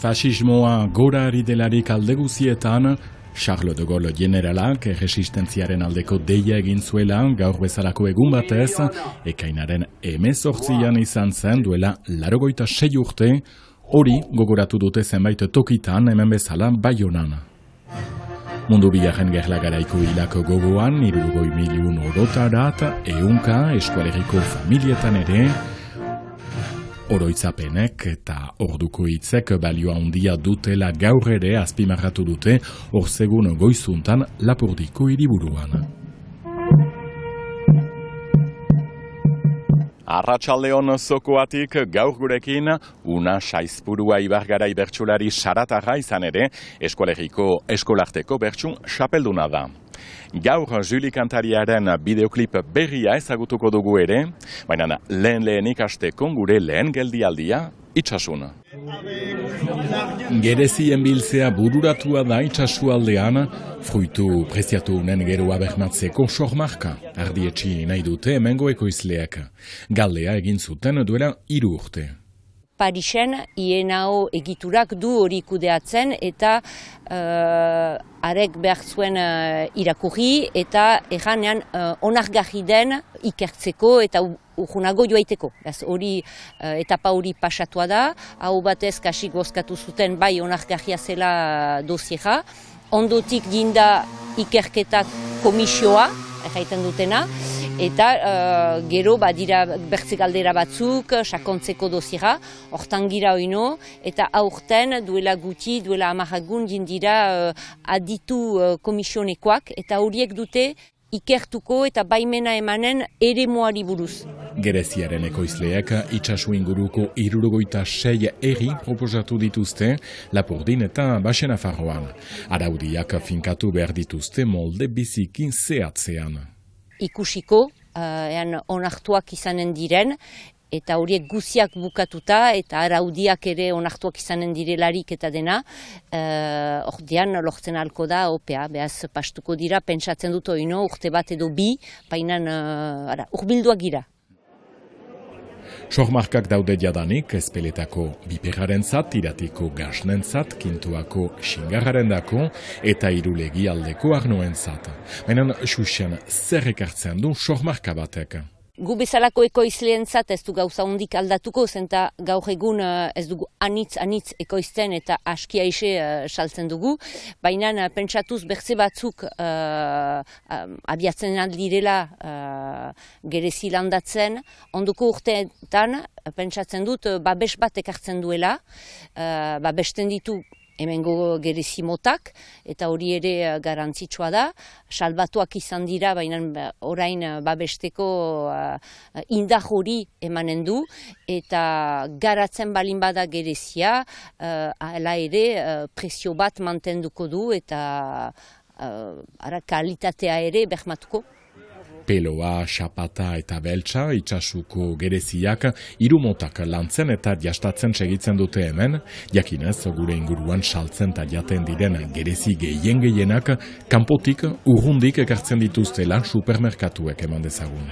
Fasismoa gora ari delarik alde guzietan, Charles de Gaulle generalak erresistentziaren aldeko deia egin zuela gaur bezalako egun batez, ekainaren 18an izan zen duela 86 urte, hori gogoratu dute zenbait tokitan hemen bezala Baionan. Mundu bigarren gerla garaiko hilako gogoan, 60 milion orotarat, ehunka eskualeriko familietan ere, oroitzapenek eta orduko hitzek balioa handia dutela gaur ere azpimarratu dute orzegun goizuntan Lapurdiko hiriburuan. Arratsaldeon zokoatik gaur gurekin Una Saizpurua ibargarai bertsolari saratarra izan ere eskualeriko eskolarteko bertsun xapelduna da. Gaur Julie kantariaren bideoklip berria ezagutuko dugu ere, baina lehen ikasteko gure lehen geldialdia itsasun. Gerezien biltzea bururatua da itsasu-aldean, fruitu preziatu unen geroa bermatzeko sormarka. Ardietxi nahi dute hemengo ekoizleak. Galdea egin zuten duela 3 urte. Parisen IENAO egiturak du hori kudeatzen eta arek behar zuen irakurri eta erranean onargarri den ikertzeko eta urgunago joaiteko. Hori etapa hori pasatua da, hau batez kasik bozkatu zuten bai onargarria zela dosiera, ondotik ginda ikerketak komisioa, erraiten dutena, eta gero badira bertze galdera batzuk, sakontzeko dosiera, hortan gira oino, eta aurten duela guti, duela 10 egun jindira aditu komisionekoak, eta horiek dute ikertuko eta baimena emanen eremuari buruz. Gereziaren ekoizleak itsasu inguruko 76 herri proposatu dituzte Lapurdin eta Baxe-Nafarroan. Araudiak finkatu behar dituzte molde biziki zehatzean. Ikusiko, onartuak izanen diren, eta horiek guziak bukatuta, eta araudiak ere onartuak izanen direlarik eta dena, ordean lortzen alko da opea, behaz pastuko dira, pentsatzen dut oino, urte bat edo bi, bainan urbilduak gira. Sormarkak daude jadanik, ezpeletako biperrarentzat, tiratiko gasnentzat, kintuako xingarrarendako eta irulegi aldeko arnoentzat. Baina xuxen zer ekartzen du sormarka batek? Gu bezalako ekoizleentzat ez du gauza hundik aldatuko, zenta gaur egun ez dugu anitz ekoizten eta aski aixe saltzen dugu, baina pentsatuz bertze batzuk abiatzen aldirela gerezi landatzen, ondoko urteetan pentsatzen dut babes bat ekartzen duela, babesten ditu hemengo gerezi motak, eta hori ere garantzitsua da, salbatuak izan dira, baina orain babesteko indar hori emanen du, eta garatzen balin bada gerezia, hala ere prezio bat mantenduko du, eta kalitatea ere bermatuko. Peloa, xapata eta beltsa itsasuko gereziak 3 motak lantzen eta jastatzen segitzen dute hemen, jakinez gure inguruan saltzen eta jaten diren gerezi gehienak kanpotik urrundik ekartzen dituztela supermerkatuek eman dezagun.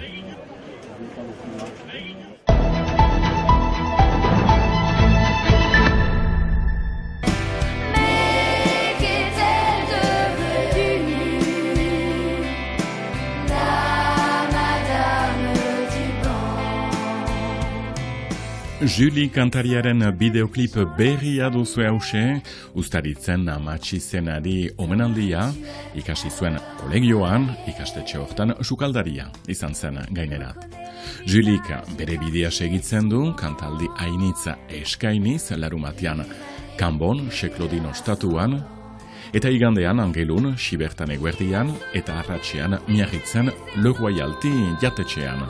Julie kantariaren bideoklip berria duzu hause, ustaritzen amatxi zenari omenaldia, ikasi zuen kolegioan, ikastetxe hortan sukaldaria izan zen gainerat. Julik bere bidea segitzen du, kantaldi hainitza eskainiz, larumatian Kanbon, Seklodin ostatuan, eta igandean Angelun, Sibertan eguerdian, eta arratsean Miarritzen Le Royalty jatetxean.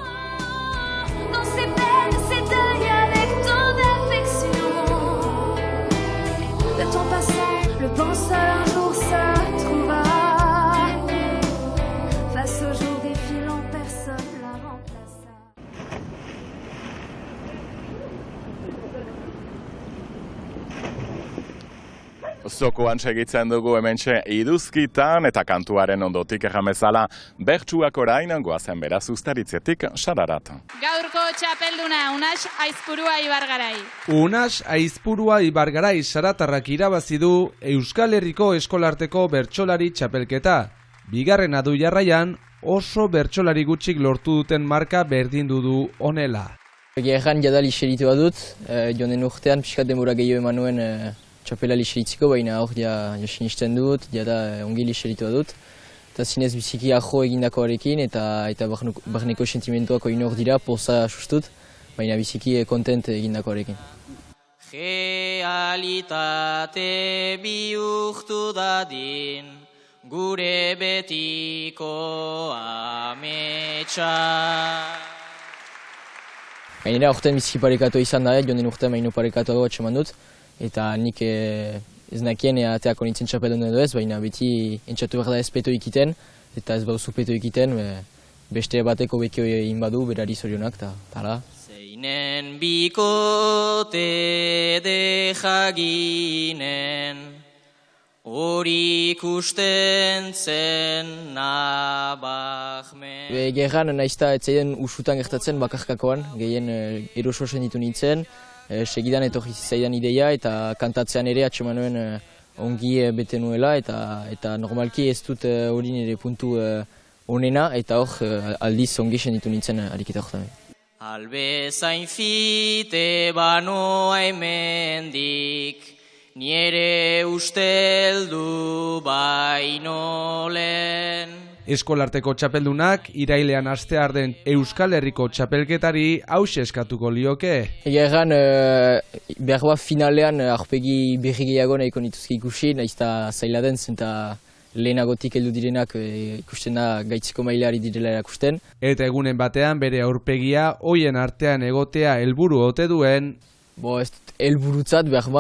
Zokoan segitzen dugu hementxe iduzkitan eta kantuaren ondotik erramezala bertsuak orain goazen beraz Uztaritzetik Sararat. Gaurko txapelduna Unas Aizpurua Ibargarai. Unas Aizpurua Ibargarai saratarrak irabazi du Euskal Herriko eskolarteko bertsolari txapelketa. Bigarrena du jarraian oso bertsolari gutxik lortu duten marka berdindu du honela. Gerran jada liseritua dut, jonen urtean pixkat denbora gehiago eman nuen txapela liseritziko, baina hor sinisten dut, jada ongi liseritua dut. Eta zinez biziki ajo egindakoarekin eta barneko sentimentuak oin hor dira, poza sustut, baina biziki kontent egindakoarekin. Realitate bihurtu dadin, gure betiko ametsa. Gainera, urtean biziki parekatu izan da, jonen urtean baino parekatu atxeman dut, eta nik ez nakien ateako nintzen txapeldun edo ez, baina beti entxatu behar da ez peto ikiten, eta ez bauzu peto ikiten, beste bateko bekio egin badu, berari zorionak, eta hala. Zeinen bikote dejaginen, hori ikusten zen nabahmen. Gerran naizta etzeiden usutan gertatzen bakarkakoan, gehien eroso senditu nintzen, segidan etorri zaidan ideia eta kantatzean ere atxeman nuen ongi bete nuela eta normalki ez dut hori nire puntu onena eta hor aldiz ongi senditu nintzen ariketa horretan. Albezain fite banoa hemendik, nire usteldu baino lehen. Eskolarteko txapeldunak irailean hastear den Euskal Herriko txapelketari hauxe eskatuko lioke. Egia egan, behar finalean aurpegi berri gehiago nahiko nituzke ikusi, naizta zaila den zenta lehenagotik heldu direnak ikusten da gaitzeko mailari direla erakusten. Eta egunen batean bere aurpegia hoien artean egotea helburu ote duen. Ez dut helburutzat behar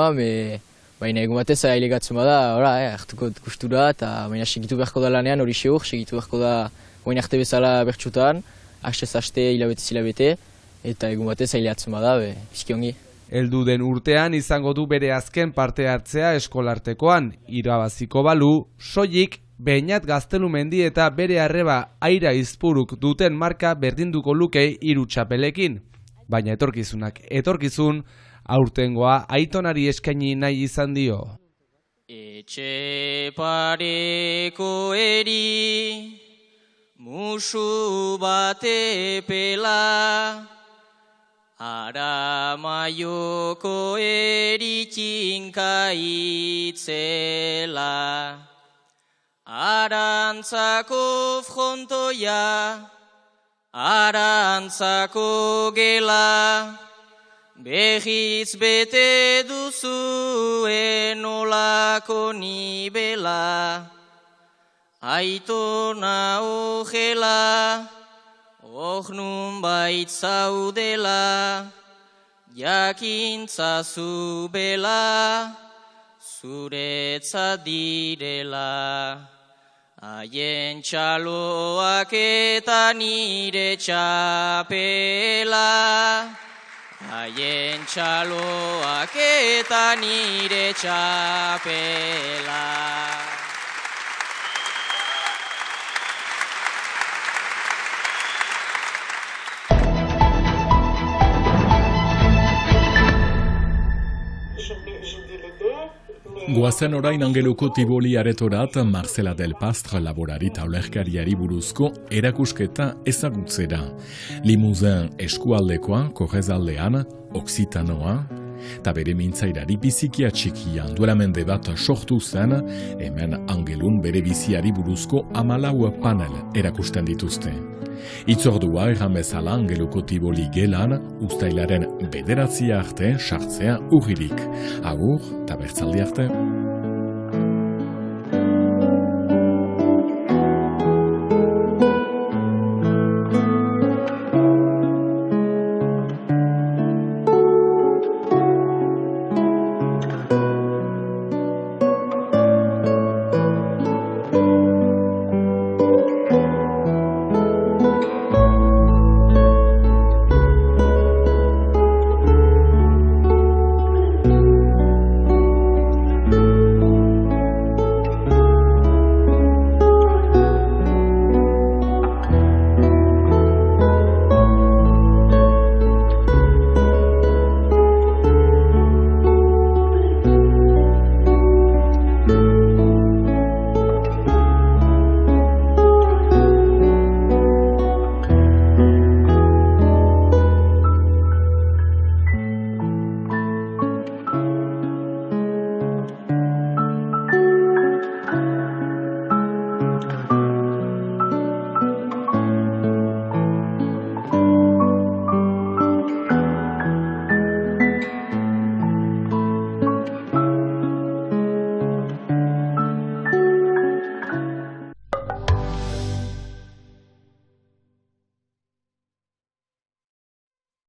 baina egun batez ailegatzen bada, hartuko gustura eta baina segitu beharko da lanean hori seur, segitu beharko da oin arte bezala bertsutan, hastez haste hilabete, eta egun batez ailegatzen bada, bizki ongi. Heldu den urtean izango du bere azken parte hartzea eskolartekoan, irabaziko balu, soilik Beñat Gaztelumendi eta bere arreba Aira Aizpuruk duten marka berdinduko luke 3 txapelekin. Baina etorkizun, aurtengoa Aitonari eskaini nahi izan dio. Etxe pareko eri, musu bate pela, Aramaioko eritxinka itzela, Arantzako frontoia, Arantzako gela, behiz bete duzuen olako nibela, Aitona ojela, nun bait zaudela, jakintza zubela, zuretzat direla. Haien txaloak eta nire txapela, haien txaloak eta nire txapela. Goazen orain Angeluko Tiboli aretorat Marcela del Pastre laborari taulerkariari buruzko erakusketa ezagutzera. Limousin eskualdekoa, Korrezaldean, Oksitanoa, eta bere mintzairari bizikia txikian duela mende bat sortu zen, hemen Angelun bere biziari buruzko 14 panel erakusten dituzte. Itzordua erran bezala Angeluko Tiboli gelan, uztailaren 9 arte sartzea urririk. Agur, eta bertzaldi arte.